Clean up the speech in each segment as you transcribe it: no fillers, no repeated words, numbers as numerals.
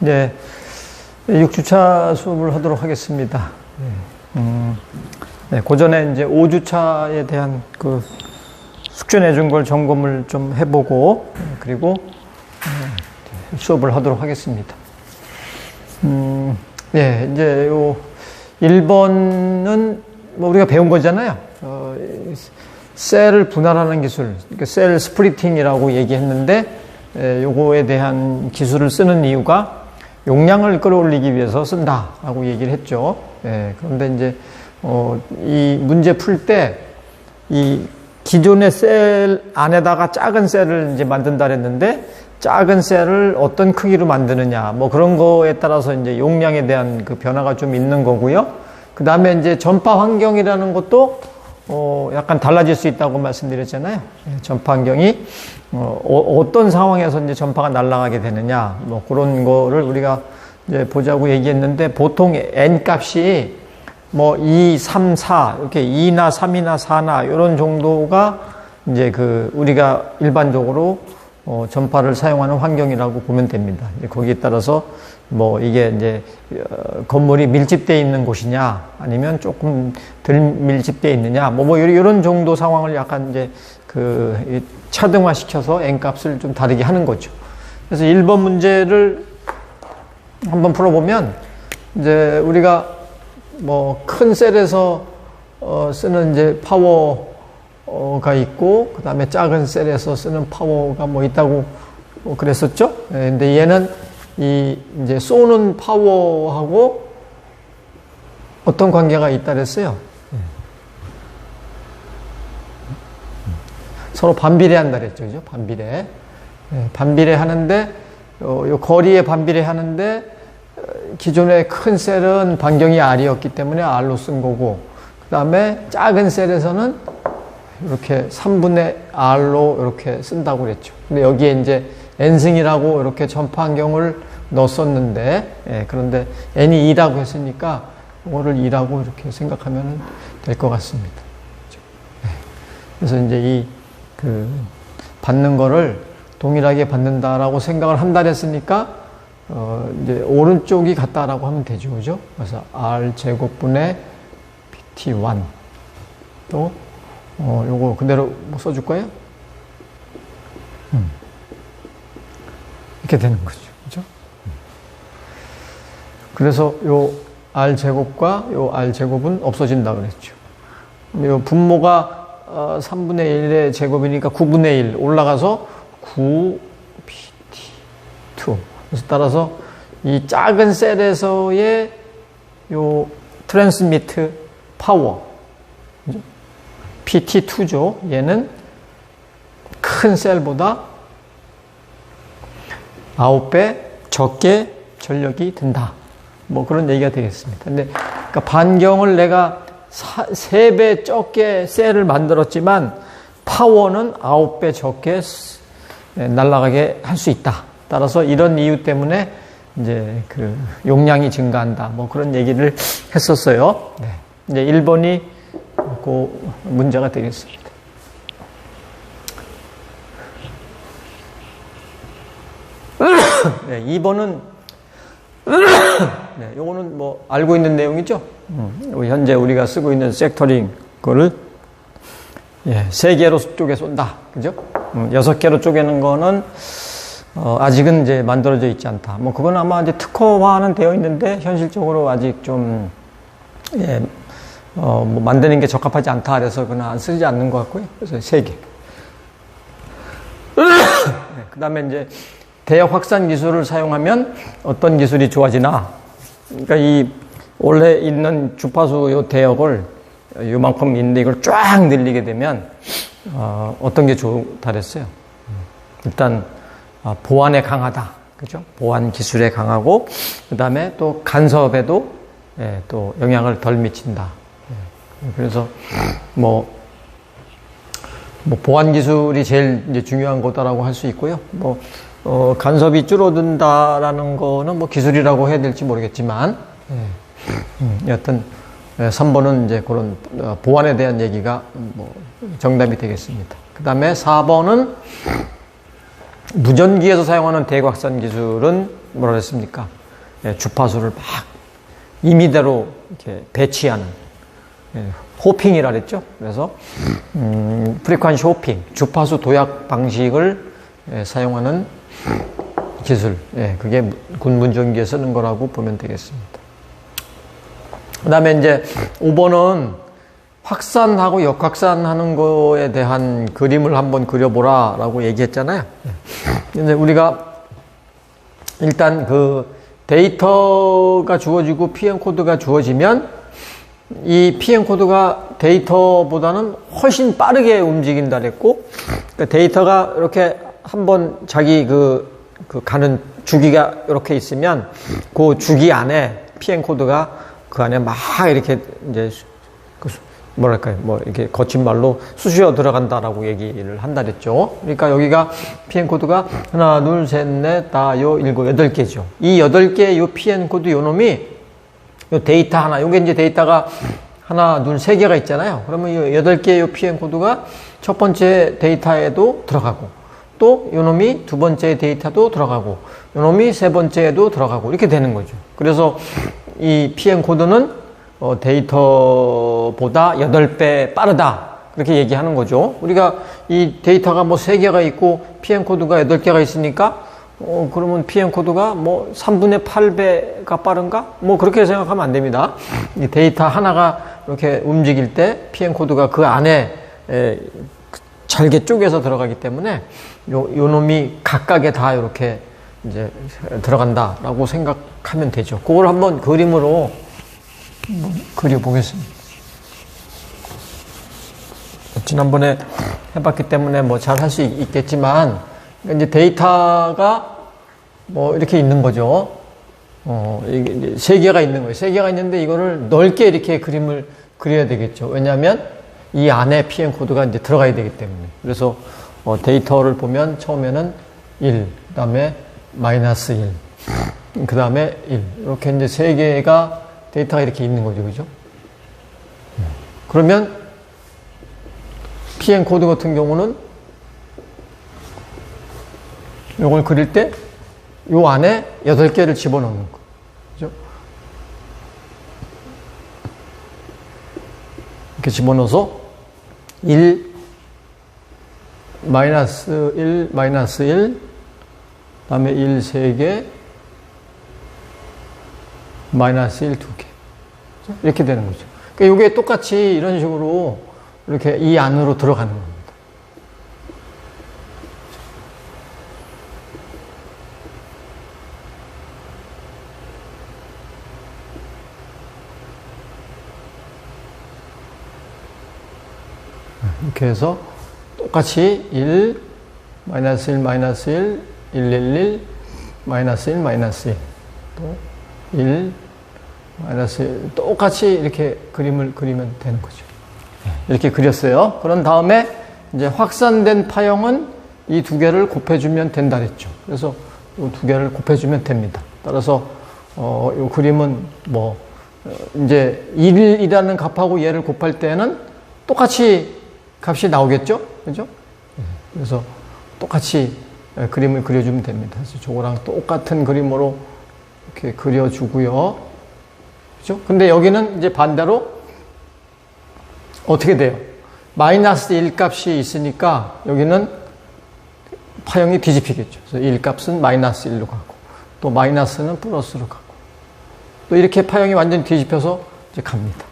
이제 6주차 수업을 하도록 하겠습니다. 네, 그 전에 이제 5주차에 대한 그 숙제 내준 걸 점검을 좀 해보고, 그리고 수업을 하도록 하겠습니다. 네, 이제 요 1번은 뭐 우리가 배운 거잖아요. 셀을 분할하는 기술, 그러니까 셀 스플리팅이라고 얘기했는데, 요거에 대한 기술을 쓰는 이유가 용량을 끌어올리기 위해서 쓴다라고 얘기를 했죠. 그런데 이제 이 문제 풀 때 이 기존의 셀 안에다가 작은 셀을 이제 만든다 그랬는데, 작은 셀을 어떤 크기로 만드느냐, 뭐 그런 거에 따라서 이제 용량에 대한 그 변화가 좀 있는 거고요. 그 다음에 이제 전파 환경이라는 것도 약간 달라질 수 있다고 말씀드렸잖아요. 전파 환경이 어떤 상황에서 이제 전파가 날아가게 되느냐, 뭐 그런 거를 우리가 이제 보자고 얘기했는데, 보통 n 값이 뭐 2, 3, 4 이렇게 2나 3이나 4나 이런 정도가 이제 그 우리가 일반적으로 전파를 사용하는 환경이라고 보면 됩니다. 거기에 따라서 뭐 이게 이제 건물이 밀집되어 있는 곳이냐, 아니면 조금 덜 밀집되어 있느냐, 뭐 이런 정도 상황을 약간 이제 그 차등화 시켜서 n 값을 좀 다르게 하는 거죠. 그래서 1번 문제를 한번 풀어보면, 이제 우리가 뭐 큰 셀에서 쓰는 이제 파워가 있고, 그 다음에 작은 셀에서 쓰는 파워가 뭐 있다고 그랬었죠. 근데 얘는 이제 쏘는 파워하고 어떤 관계가 있다 그랬어요. 서로 반비례 한다 그랬죠. 그죠? 반비례. 반비례 하는데, 요 거리에 반비례 하는데, 기존의 큰 셀은 반경이 R이었기 때문에 R로 쓴 거고, 그 다음에 작은 셀에서는 이렇게 3분의 R로 이렇게 쓴다고 그랬죠. 근데 여기에 이제 N승이라고 이렇게 전파 환경을 넣었었는데, 그런데 N이 2라고 했으니까, 이거를 2라고 이렇게 생각하면 될 것 같습니다. 그래서 이제 받는 거를 동일하게 받는다라고 생각을 한다 했으니까, 이제 오른쪽이 같다라고 하면 되죠. 그죠? 그래서 R 제곱분의 PT1. 또, 요거 그대로 써줄 거예요? 이렇게 되는 거죠. 그죠? 그래서 요 R 제곱과 요 R 제곱은 없어진다 그랬죠. 요 분모가 3분의 1의 제곱이니까 9분의 1 올라가서 9PT2. 그래서 따라서 이 작은 셀에서의 요 트랜스미트 파워, PT2죠. 얘는 큰 셀보다 9배 적게 전력이 든다. 뭐 그런 얘기가 되겠습니다. 근데 그러니까 반경을 내가 3배 적게 셀을 만들었지만 파워는 9배 적게 날아가게 할 수 있다. 따라서 이런 이유 때문에 이제 그 용량이 증가한다. 뭐 그런 얘기를 했었어요. 네. 이제 1번이 그 문제가 되겠습니다. 네, 2번은 네, 요거는 뭐 알고 있는 내용이죠. 현재 우리가 쓰고 있는 섹터링 거를 3개로 쪼개 쏜다. 그죠? 6개로 쪼개는 거는 아직은 이제 만들어져 있지 않다. 뭐 그건 아마 이제 특허화는 되어 있는데 현실적으로 아직 좀 뭐 만드는 게 적합하지 않다. 그래서 그건 안 쓰지 않는 것 같고요. 그래서 3개. 그 다음에 이제 대역 확산 기술을 사용하면 어떤 기술이 좋아지나. 그러니까 이 원래 있는 주파수 요 대역을 요만큼 있는데 이걸 쫙 늘리게 되면 어떤 게 좋다 그랬어요. 일단 보안에 강하다. 그죠? 보안 기술에 강하고, 그 다음에 또 간섭에도 또 영향을 덜 미친다. 그래서 뭐 보안 기술이 제일 이제 중요한 거다라고 할 수 있고요. 간섭이 줄어든다라는 거는 뭐 기술이라고 해야 될지 모르겠지만, 여하튼 3번은 이제 그런 보안에 대한 얘기가 뭐 정답이 되겠습니다. 그 다음에 4번은 무전기에서 사용하는 대곽산 기술은 뭐라 그랬습니까? 예, 주파수를 막 임의대로 이렇게 배치하는, 예, 호핑이라 그랬죠. 그래서 프리퀀시 호핑, 주파수 도약 방식을, 예, 사용하는 기술, 예, 그게 군 무전기에 쓰는 거라고 보면 되겠습니다. 그 다음에 이제 5번은 확산하고 역확산하는 거에 대한 그림을 한번 그려보라 라고 얘기했잖아요. 근데 우리가 일단 그 데이터가 주어지고 PM 코드가 주어지면 이 PM 코드가 데이터보다는 훨씬 빠르게 움직인다 그랬고, 그러니까 데이터가 이렇게 한번 자기 그 가는 주기가 이렇게 있으면 그 주기 안에 PM 코드가 그 안에 막 이렇게 이제 뭐랄까요, 뭐 이렇게 거친 말로 쑤셔 들어간다라고 얘기를 한다 그랬죠. 그러니까 여기가 PM 코드가 하나, 둘, 셋, 넷, 다, 요, 일곱, 8개죠. 이 8개의 요 PM 코드 요 놈이 요 데이터 하나, 요게 이제 데이터가 하나, 둘, 3개가 있잖아요. 그러면 요 8개의 요 PM 코드가 첫 번째 데이터에도 들어가고, 또 요 놈이 두 번째 데이터도 들어가고, 요 놈이 세 번째에도 들어가고, 이렇게 되는 거죠. 그래서 이 PM 코드는 데이터보다 8배 빠르다. 그렇게 얘기하는 거죠. 우리가 이 데이터가 뭐 3개가 있고 PM 코드가 8개가 있으니까 그러면 PM 코드가 뭐 3분의 8배가 빠른가? 뭐 그렇게 생각하면 안 됩니다. 이 데이터 하나가 이렇게 움직일 때 PM 코드가 그 안에 잘게 쪼개서 들어가기 때문에 요 놈이 각각에 다 이렇게 이제 들어간다라고 생각하면 되죠. 그걸 한번 그림으로 그려보겠습니다. 지난번에 해봤기 때문에 뭐 잘 할 수 있겠지만, 이제 데이터가 뭐 이렇게 있는 거죠. 이게 이제 3개가 있는 거예요. 3개가 있는데 이거를 넓게 이렇게 그림을 그려야 되겠죠. 왜냐하면 이 안에 PM 코드가 이제 들어가야 되기 때문에. 그래서 데이터를 보면 처음에는 1, 그 다음에 마이너스 1, 그 다음에 1. 이렇게 이제 3개가 데이터가 이렇게 있는 거죠. 그죠? 그러면 PM 코드 같은 경우는 이걸 그릴 때 요 안에 8개를 집어넣는 거. 그죠? 이렇게 집어넣어서 1, 마이너스 1, 마이너스 1, 그 다음에 1, 3개, 마이너스 1, 2개. 이렇게 되는 거죠. 그러니까 이게 똑같이 이런 식으로 이렇게 이 안으로 들어가는 겁니다. 이렇게 해서 똑같이 1, 마이너스 1, 마이너스 1, 1, 1, 1, 마이너스 1, 마이너스 1, 또 1, 마이너스 1, 똑같이 이렇게 그림을 그리면 되는 거죠. 이렇게 그렸어요. 그런 다음에 이제 확산된 파형은 이 2개를 곱해주면 된다 그랬죠. 그래서 이 2개를 곱해주면 됩니다. 따라서 이 그림은 뭐 이제 1이라는 값하고 얘를 곱할 때는 똑같이 값이 나오겠죠? 그죠? 그래서 똑같이 그림을 그려주면 됩니다. 그래서 저거랑 똑같은 그림으로 이렇게 그려주고요. 그죠? 근데 여기는 이제 반대로 어떻게 돼요? 마이너스 1 값이 있으니까 여기는 파형이 뒤집히겠죠. 그래서 1 값은 마이너스 1로 가고, 또 마이너스는 플러스로 가고, 또 이렇게 파형이 완전히 뒤집혀서 이제 갑니다.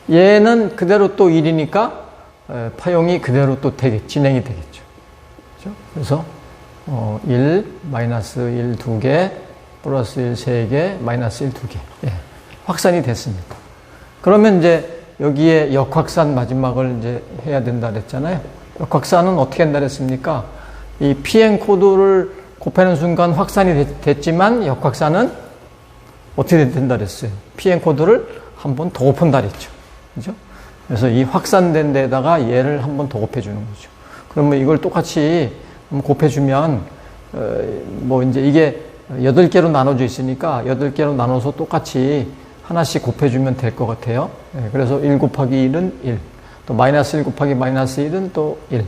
얘는 그대로 또 1이니까 파형이 그대로 또 진행이 되겠죠. 그렇죠? 그래서 1, 마이너스 1 2개, 플러스 1 3개, 마이너스 1 2개. 예, 확산이 됐습니다. 그러면 이제 여기에 역확산 마지막을 이제 해야 된다 그랬잖아요. 역확산은 어떻게 한다 그랬습니까? 이 PM 코드를 곱하는 순간 확산이 됐지만 역확산은 어떻게 된다 그랬어요? PM 코드를 한 번 더 곱한다 그랬죠. 그죠? 그래서 이 확산된 데다가 얘를 한 번 더 곱해주는 거죠. 그러면 이걸 똑같이 곱해주면, 뭐 이제 이게 8개로 나눠져 있으니까 8개로 나눠서 똑같이 하나씩 곱해주면 될 것 같아요. 그래서 1 곱하기 1은 1, 또 마이너스 1 곱하기 마이너스 1은 또 1,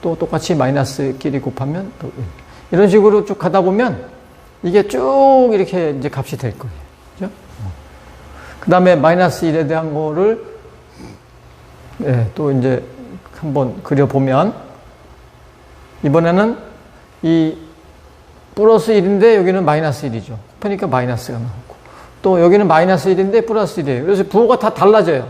또 똑같이 마이너스끼리 곱하면 또 이런 식으로 쭉 가다 보면 이게 쭉 이렇게 이제 값이 될 거예요. 그죠? 그 다음에 마이너스 1에 대한 거를 또 이제 한번 그려보면 이번에는 이 플러스 1인데 여기는 마이너스 1이죠. 그러니까 마이너스가 나오고 또 여기는 마이너스 1인데 플러스 1이에요. 그래서 부호가 다 달라져요.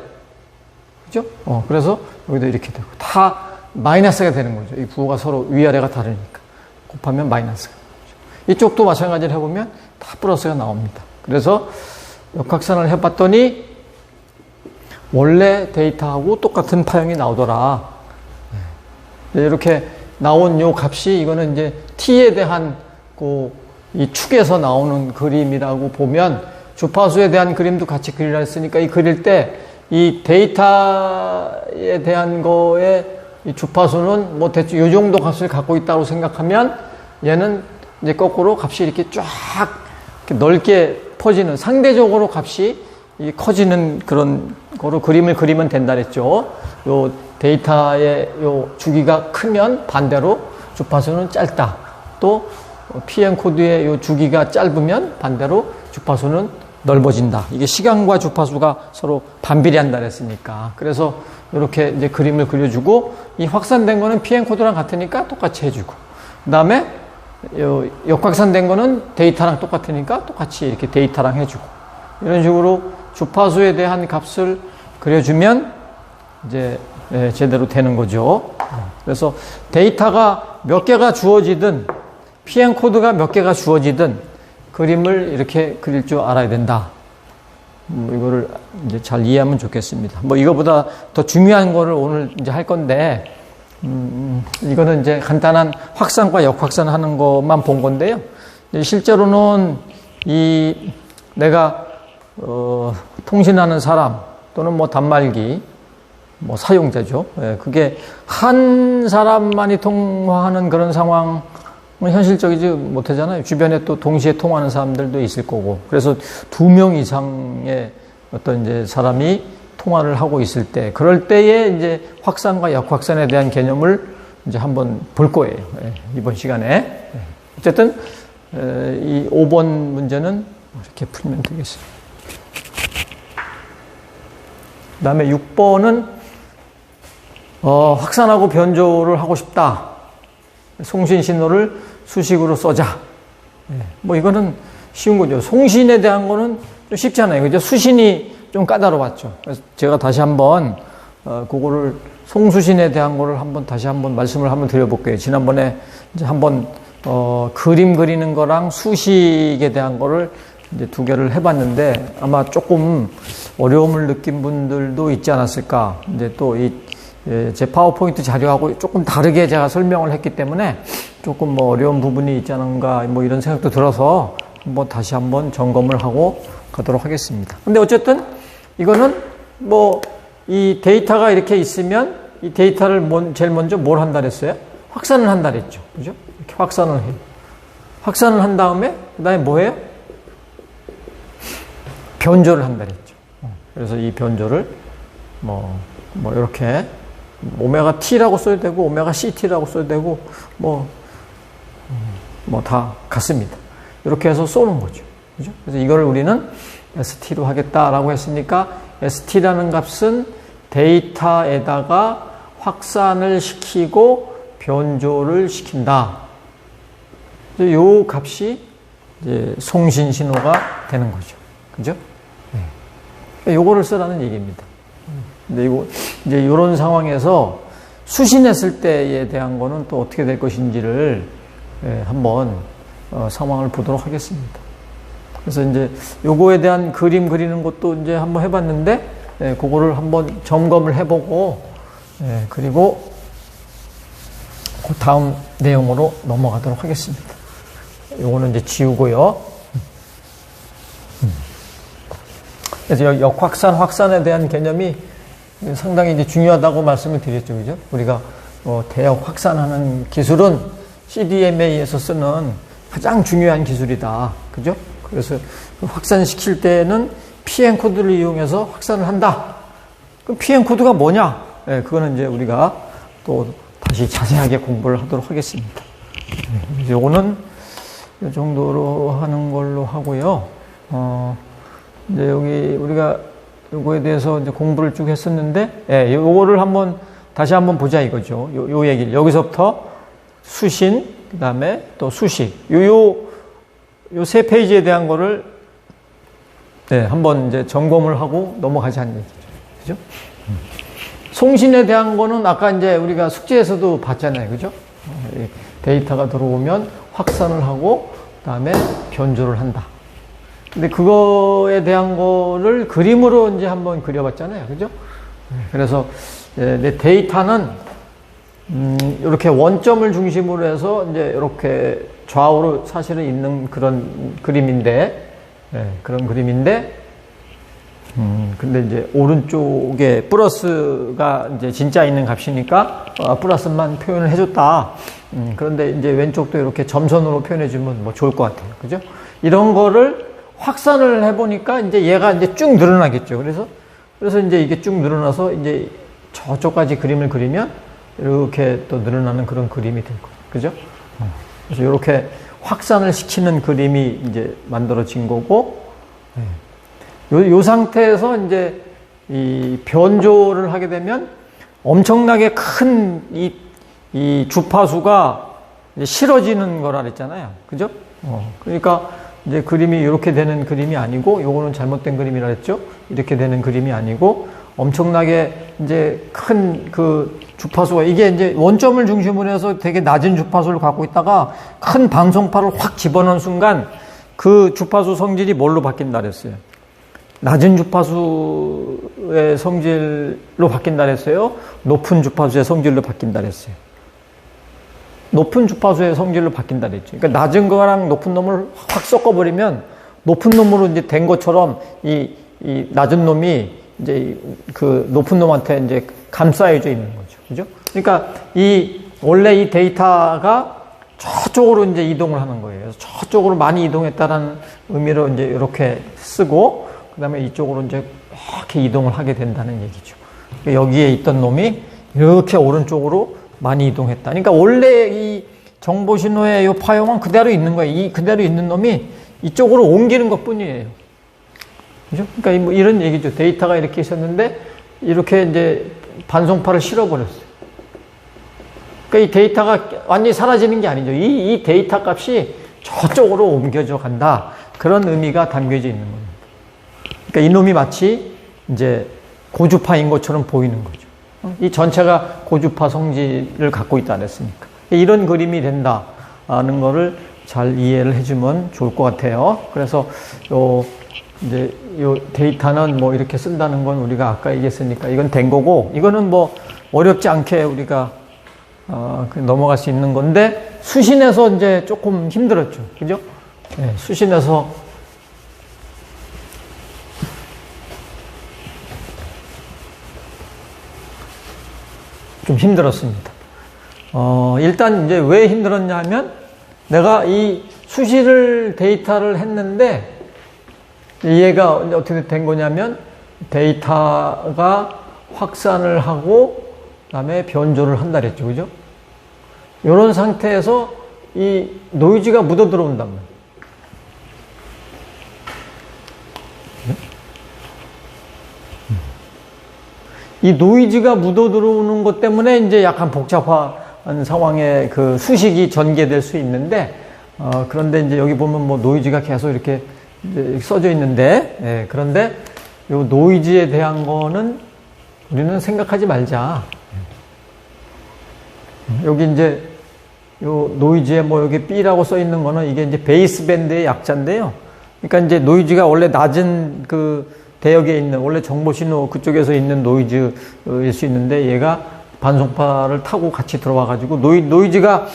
그죠? 그래서 여기도 이렇게 되고 다 마이너스가 되는 거죠. 이 부호가 서로 위아래가 다르니까 곱하면 마이너스가 나오죠. 이쪽도 마찬가지로 해보면 다 플러스가 나옵니다. 그래서 역학산을 해봤더니 원래 데이터하고 똑같은 파형이 나오더라. 이렇게 나온 요 값이 이거는 이제 t에 대한 이 축에서 나오는 그림이라고 보면 주파수에 대한 그림도 같이 그리라 했으니까 이 그릴 때 이 데이터에 대한 거에 이 주파수는 뭐 대충 요 정도 값을 갖고 있다고 생각하면 얘는 이제 거꾸로 값이 이렇게 쫙 이렇게 넓게 퍼지는 상대적으로 값이 커지는 그런 거로 그림을 그리면 된다 그랬죠. 요 데이터의 요 주기가 크면 반대로 주파수는 짧다. 또 PM 코드의 요 주기가 짧으면 반대로 주파수는 넓어진다. 이게 시간과 주파수가 서로 반비례한다 그랬으니까. 그래서 이렇게 이제 그림을 그려주고 이 확산된 거는 PM 코드랑 같으니까 똑같이 해주고 그다음에 역확산된 거는 데이터랑 똑같으니까 똑같이 이렇게 데이터랑 해주고 이런 식으로 주파수에 대한 값을 그려주면 이제 제대로 되는 거죠. 그래서 데이터가 몇 개가 주어지든 PM 코드가 몇 개가 주어지든 그림을 이렇게 그릴 줄 알아야 된다. 이거를 이제 잘 이해하면 좋겠습니다. 이거보다 더 중요한 거를 오늘 이제 할 건데, 이거는 이제 간단한 확산과 역확산 하는 것만 본 건데요. 실제로는 내가, 통신하는 사람 또는 단말기, 사용자죠. 그게 한 사람만이 통화하는 그런 상황 현실적이지 못하잖아요. 주변에 또 동시에 통화하는 사람들도 있을 거고. 그래서 2명 이상의 어떤 이제 사람이 통화를 하고 있을 때, 그럴 때에 이제 확산과 역확산에 대한 개념을 이제 한번 볼 거예요. 이번 시간에. 어쨌든, 이 5번 문제는 이렇게 풀면 되겠습니다. 그 다음에 6번은, 확산하고 변조를 하고 싶다. 송신 신호를 수식으로 써자. 이거는 쉬운 거죠. 송신에 대한 거는 좀 쉽잖아요. 그죠? 수신이 좀 까다로웠죠. 그래서 제가 다시 한번, 그거를, 송수신에 대한 거를 다시 한번 말씀을 한번 드려볼게요. 지난번에 이제 한번, 그림 그리는 거랑 수식에 대한 거를 이제 2개를 해봤는데 아마 조금 어려움을 느낀 분들도 있지 않았을까. 이제 또 제 파워포인트 자료하고 조금 다르게 제가 설명을 했기 때문에 조금 어려운 부분이 있지 않은가 이런 생각도 들어서 다시 한번 점검을 하고 가도록 하겠습니다. 근데 어쨌든 이거는 이 데이터가 이렇게 있으면 이 데이터를 제일 먼저 뭘 한다 그랬어요? 확산을 한다 그랬죠. 그죠? 이렇게 확산을 해요. 확산을 한 다음에 그다음에 뭐 해요? 변조를 한다 그랬죠. 그래서 이 변조를 이렇게 오메가 T라고 써야 되고, 오메가 CT라고 써야 되고, 다 같습니다. 이렇게 해서 쏘는 거죠. 그죠? 그래서 이걸 우리는 ST로 하겠다라고 했으니까, ST라는 값은 데이터에다가 확산을 시키고 변조를 시킨다. 이 값이 이제 송신 신호가 되는 거죠. 그죠? 네. 요거를 쓰라는 얘기입니다. 근데 이제 이런 상황에서 수신했을 때에 대한 거는 또 어떻게 될 것인지를 한번 상황을 보도록 하겠습니다. 그래서 이제 요거에 대한 그림 그리는 것도 이제 한번 해봤는데, 그거를 한번 점검을 해보고, 그리고 그 다음 내용으로 넘어가도록 하겠습니다. 요거는 이제 지우고요. 그래서 역확산, 확산에 대한 개념이 상당히 이제 중요하다고 말씀을 드렸죠. 그죠? 우리가 대역 확산하는 기술은 CDMA에서 쓰는 가장 중요한 기술이다. 그죠? 그래서 확산시킬 때는 PM 코드를 이용해서 확산을 한다. 그럼 PM 코드가 뭐냐? 그거는 이제 우리가 또 다시 자세하게 공부를 하도록 하겠습니다. 요거는 이 정도로 하는 걸로 하고요. 이제 여기 우리가 요거에 대해서 이제 공부를 쭉 했었는데, 예, 요거를 다시 한번 보자 이거죠. 요 얘기를. 여기서부터 수신, 그 다음에 또 수식. 요 세 페이지에 대한 거를, 네, 한번 이제 점검을 하고 넘어가자는 얘기죠. 그죠? 송신에 대한 거는 아까 이제 우리가 숙제에서도 봤잖아요. 그죠? 데이터가 들어오면 확산을 하고, 그 다음에 변조를 한다. 근데 그거에 대한 거를 그림으로 이제 한번 그려봤잖아요. 그죠? 그래서, 내 데이터는, 이렇게 원점을 중심으로 해서 이제 이렇게 좌우로 사실은 있는 그런 그림인데, 그런 그림인데, 근데 이제 오른쪽에 플러스가 이제 진짜 있는 값이니까 플러스만 표현을 해줬다. 그런데 이제 왼쪽도 이렇게 점선으로 표현해주면 뭐 좋을 것 같아요. 그죠? 이런 거를 확산을 해보니까 이제 얘가 이제 쭉 늘어나겠죠. 그래서 이제 이게 쭉 늘어나서 이제 저쪽까지 그림을 그리면 이렇게 또 늘어나는 그런 그림이 될 거예요. 그죠? 그래서 이렇게 확산을 시키는 그림이 이제 만들어진 거고, 요 상태에서 이제 이 변조를 하게 되면 엄청나게 큰 이 주파수가 이제 실어지는 거라 그랬잖아요. 그죠? 그러니까 이제 그림이 이렇게 되는 그림이 아니고, 요거는 잘못된 그림이라 했죠? 이렇게 되는 그림이 아니고, 엄청나게 이제 큰 그 주파수가, 이게 이제 원점을 중심으로 해서 되게 낮은 주파수를 갖고 있다가 큰 방송파를 확 집어넣은 순간 그 주파수 성질이 뭘로 바뀐다 그랬어요? 낮은 주파수의 성질로 바뀐다 그랬어요? 높은 주파수의 성질로 바뀐다 그랬어요? 높은 주파수의 성질로 바뀐다 그랬죠. 그러니까 낮은 거랑 높은 놈을 확 섞어버리면 높은 놈으로 이제 된 것처럼 이 낮은 놈이 이제 그 높은 놈한테 이제 감싸여져 있는 거죠. 그죠? 그러니까 원래 이 데이터가 저쪽으로 이제 이동을 하는 거예요. 그래서 저쪽으로 많이 이동했다라는 의미로 이제 이렇게 쓰고, 그 다음에 이쪽으로 이제 이렇게 이동을 하게 된다는 얘기죠. 여기에 있던 놈이 이렇게 오른쪽으로 많이 이동했다. 그러니까 원래 이 정보 신호의 이 파형은 그대로 있는 거예요. 이 그대로 있는 놈이 이쪽으로 옮기는 것 뿐이에요. 그죠? 그러니까 뭐 이런 얘기죠. 데이터가 이렇게 있었는데 이렇게 이제 반송파를 실어버렸어요. 그러니까 이 데이터가 완전히 사라지는 게 아니죠. 이 데이터 값이 저쪽으로 옮겨져 간다. 그런 의미가 담겨져 있는 겁니다. 그러니까 이놈이 마치 이제 고주파인 것처럼 보이는 거죠. 이 전체가 고주파 성질을 갖고 있다 그랬으니까. 이런 그림이 된다는 거를 잘 이해를 해주면 좋을 것 같아요. 그래서 이제 요 데이터는 뭐 이렇게 쓴다는 건 우리가 아까 얘기했으니까 이건 된 거고, 이거는 뭐 어렵지 않게 우리가 넘어갈 수 있는 건데, 수신에서 이제 조금 힘들었죠. 그죠? 네, 수신에서 좀 힘들었습니다. 일단 이제 왜 힘들었냐 하면, 내가 이 수시를 데이터를 했는데, 얘가 어떻게 된 거냐면, 데이터가 확산을 하고, 그 다음에 변조를 한다 그랬죠. 그죠? 이런 상태에서 이 노이즈가 묻어 들어온단 말이에요. 이 노이즈가 묻어 들어오는 것 때문에 이제 약간 복잡한 상황에 그 수식이 전개될 수 있는데, 그런데 이제 여기 보면 뭐 노이즈가 계속 이렇게 이제 써져 있는데, 그런데 요 노이즈에 대한 거는 우리는 생각하지 말자. 여기 이제 요 노이즈에 뭐 여기 B라고 써 있는 거는 이게 이제 베이스밴드의 약자인데요. 그러니까 이제 노이즈가 원래 낮은 그 대역에 있는, 원래 정보 신호 그쪽에서 있는 노이즈일 수 있는데, 얘가 반송파를 타고 같이 들어와 가지고 노이즈가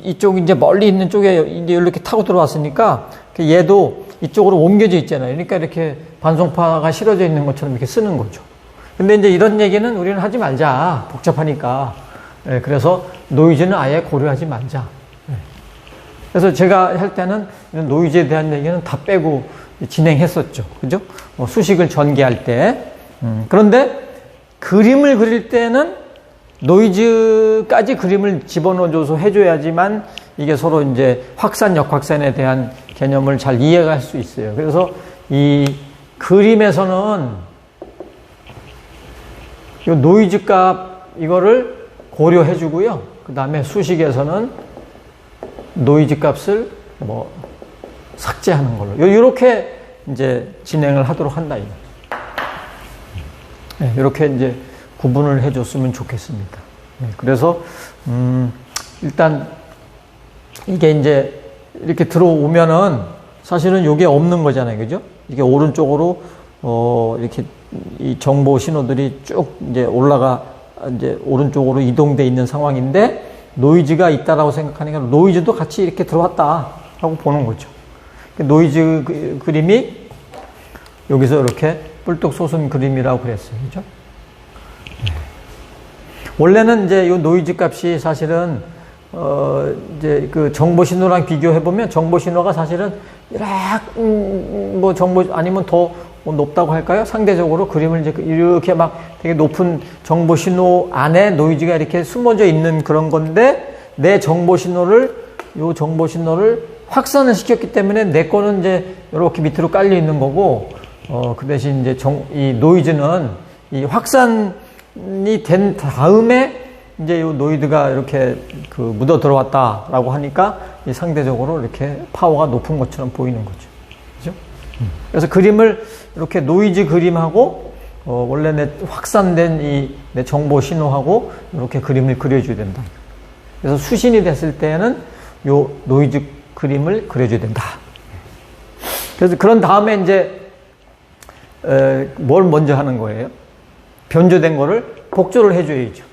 이쪽 이제 멀리 있는 쪽에 이제 이렇게 타고 들어왔으니까 얘도 이쪽으로 옮겨져 있잖아요. 그러니까 이렇게 반송파가 실어져 있는 것처럼 이렇게 쓰는 거죠. 근데 이제 이런 얘기는 우리는 하지 말자. 복잡하니까. 그래서 노이즈는 아예 고려하지 말자. 그래서 제가 할 때는 노이즈에 대한 얘기는 다 빼고 진행했었죠. 그죠? 수식을 전개할 때. 그런데 그림을 그릴 때는 노이즈까지 그림을 집어넣어줘서 해줘야지만 이게 서로 이제 확산, 역확산에 대한 개념을 잘 이해가 할 수 있어요. 그래서 이 그림에서는 이 노이즈 값 이거를 고려해 주고요. 그 다음에 수식에서는 노이즈 값을 뭐 삭제하는 걸로. 이렇게 이제 진행을 하도록 한다. 네, 이렇게 이제 구분을 해 줬으면 좋겠습니다. 네, 그래서, 일단 이게 이제 이렇게 들어오면은 사실은 이게 없는 거잖아요. 그죠? 이게 오른쪽으로, 이렇게 이 정보 신호들이 쭉 이제 이제 오른쪽으로 이동돼 있는 상황인데 노이즈가 있다라고 생각하니까 노이즈도 같이 이렇게 들어왔다 하고 보는 거죠. 노이즈 그림이 여기서 이렇게 뿔뚝 솟은 그림이라고 그랬어요. 그죠? 네. 원래는 이제 이 노이즈 값이 사실은 이제 그 정보 신호랑 비교해 보면 정보 신호가 사실은 뭐 정보 아니면 더 높다고 할까요? 상대적으로 그림을 이제 이렇게 막 되게 높은 정보 신호 안에 노이즈가 이렇게 숨어져 있는 그런 건데 내 정보 신호를 확산을 시켰기 때문에 내 거는 이제 이렇게 밑으로 깔려 있는 거고 그 대신 이제 이 노이즈는 이 확산이 된 다음에 이제 이 노이즈가 이렇게 그 묻어 들어왔다라고 하니까 이 상대적으로 이렇게 파워가 높은 것처럼 보이는 거죠. 그죠? 그래서 그림을 이렇게 노이즈 그림하고 원래 내 확산된 내 정보 신호하고 이렇게 그림을 그려줘야 된다. 그래서 수신이 됐을 때는 요 노이즈 그림을 그려줘야 된다. 그래서 그런 다음에 이제 뭘 먼저 하는 거예요? 변조된 거를 복조를 해줘야죠.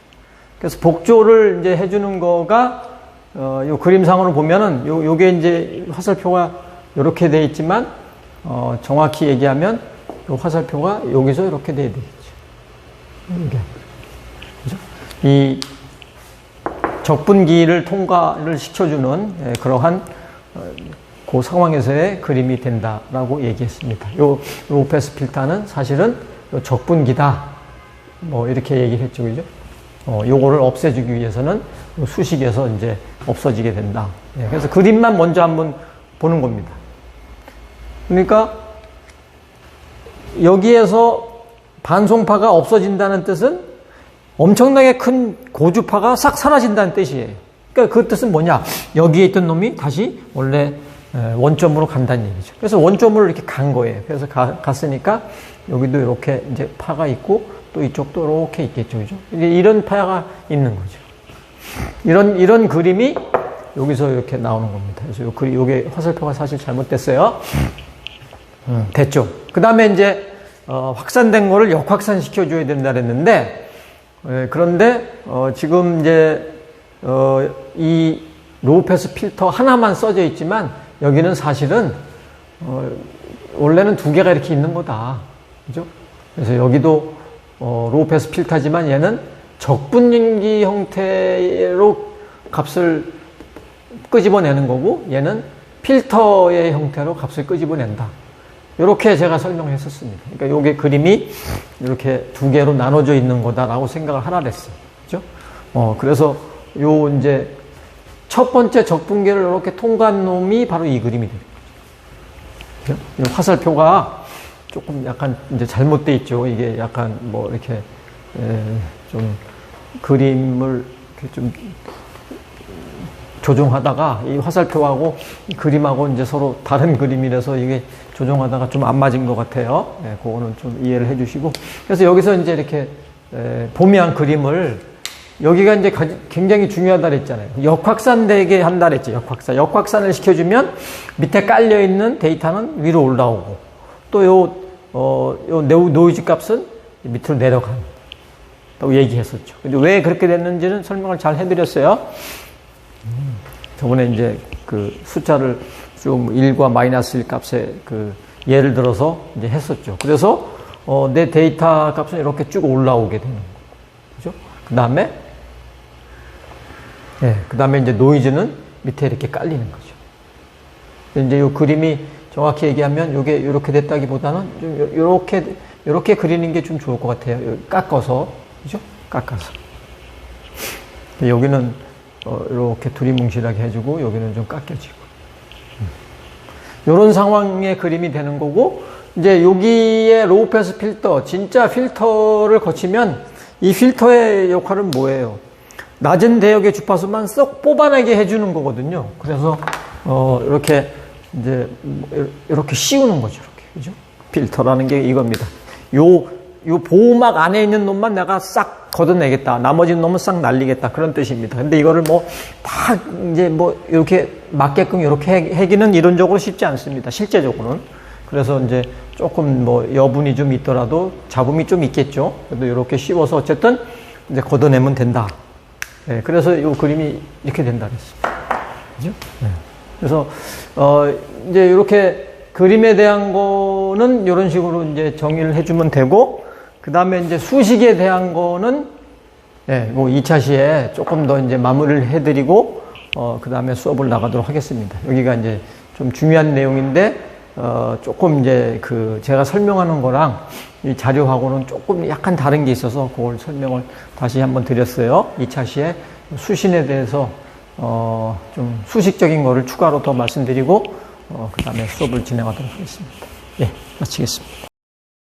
그래서 복조를 이제 해주는 거가 요 그림상으로 보면은 요게 이제 화살표가 이렇게 돼 있지만 정확히 얘기하면 요 화살표가 여기서 이렇게 돼야 되겠죠. 이게 그죠? 이 적분기를 통과를 시켜주는 그러한 그 상황에서의 그림이 된다라고 얘기했습니다. 요 로페스 필터는 사실은 요 적분기다. 뭐 이렇게 얘기했죠, 그죠? 요거를 없애주기 위해서는 수식에서 이제 없어지게 된다. 그래서 그림만 먼저 한번 보는 겁니다. 그러니까 여기에서 반송파가 없어진다는 뜻은 엄청나게 큰 고주파가 싹 사라진다는 뜻이에요. 그러니까 그 뜻은 뭐냐? 여기에 있던 놈이 다시 원래 원점으로 간다는 얘기죠. 그래서 원점으로 이렇게 간 거예요. 그래서 갔으니까 여기도 이렇게 이제 파가 있고 또 이쪽도 이렇게 있겠죠. 그죠? 이런 파가 있는 거죠. 이런 그림이 여기서 이렇게 나오는 겁니다. 그래서 요게 화살표가 사실 잘못됐어요. 됐죠. 그 다음에 이제, 확산된 거를 역확산시켜 줘야 된다 그랬는데, 그런데, 지금 이제, 이 로우패스 필터 하나만 써져 있지만, 여기는 사실은, 원래는 두 개가 이렇게 있는 거다. 그죠? 그래서 여기도, 로우패스 필터지만 얘는 적분기 형태로 값을 끄집어내는 거고, 얘는 필터의 형태로 값을 끄집어낸다. 이렇게 제가 설명했었습니다. 그러니까 요게 그림이 이렇게 두 개로 나눠져 있는 거다라고 생각을 하라 그랬어요. 그죠? 그래서 요 이제 첫 번째 적분계를 이렇게 통과한 놈이 바로 이 그림이 됩니다. 그죠? 화살표가 조금 약간 이제 잘못돼 있죠. 이게 약간 뭐 이렇게 좀 그림을 이렇게 좀 조종하다가 이 화살표하고 이 그림하고 이제 서로 다른 그림이라서 이게 조종하다가 좀 안 맞은 것 같아요. 그거는 좀 이해를 해 주시고. 그래서 여기서 이제 이렇게 보면 그림을 여기가 이제 굉장히 중요하다 그랬잖아요. 역확산되게 한다 그랬죠. 역확산을 시켜주면 밑에 깔려있는 데이터는 위로 올라오고 또 요 노이즈 값은 밑으로 내려간다고 얘기했었죠. 근데 왜 그렇게 됐는지는 설명을 잘 해드렸어요. 저번에 이제 그 숫자를 좀 1과 마이너스 1 값에 그 예를 들어서 이제 했었죠. 그래서 내 데이터 값은 이렇게 쭉 올라오게 되는 거죠. 그죠? 그 다음에 이제 노이즈는 밑에 이렇게 깔리는 거죠. 이제 이 그림이 정확히 얘기하면 이게 이렇게 됐다기보다는 좀 이렇게 그리는 게 좀 좋을 것 같아요. 깎아서. 그죠? 깎아서. 여기는 이렇게 두리뭉실하게 해주고 여기는 좀 깎여지고 이런 상황의 그림이 되는 거고, 이제 여기에 로우 패스 필터, 진짜 필터를 거치면 이 필터의 역할은 뭐예요? 낮은 대역의 주파수만 쏙 뽑아내게 해주는 거거든요. 그래서 이렇게 이제 이렇게 씌우는 거죠. 이렇게, 그죠? 필터라는 게 이겁니다. 요 보호막 안에 있는 놈만 내가 싹 걷어내겠다. 나머지 놈은 싹 날리겠다. 그런 뜻입니다. 근데 이거를 뭐 다 이제 뭐 이렇게 맞게끔 이렇게 하기는 이론적으로 쉽지 않습니다. 실제적으로는. 그래서 이제 조금 뭐 여분이 좀 있더라도 잡음이 좀 있겠죠. 그래도 이렇게 씌워서 어쨌든 이제 걷어내면 된다. 네, 그래서 이 그림이 이렇게 된다 그랬습니다. 그죠? 네. 그래서 이제 이렇게 그림에 대한 거는 이런 식으로 이제 정의를 해주면 되고, 그 다음에 이제 수식에 대한 거는, 예, 뭐 2차 시에 조금 더 이제 마무리를 해드리고, 그 다음에 수업을 나가도록 하겠습니다. 여기가 이제 좀 중요한 내용인데, 조금 이제 제가 설명하는 거랑 이 자료하고는 조금 약간 다른 게 있어서 그걸 설명을 다시 한번 드렸어요. 2차 시에 수신에 대해서, 좀 수식적인 거를 추가로 더 말씀드리고, 그 다음에 수업을 진행하도록 하겠습니다. 예, 마치겠습니다.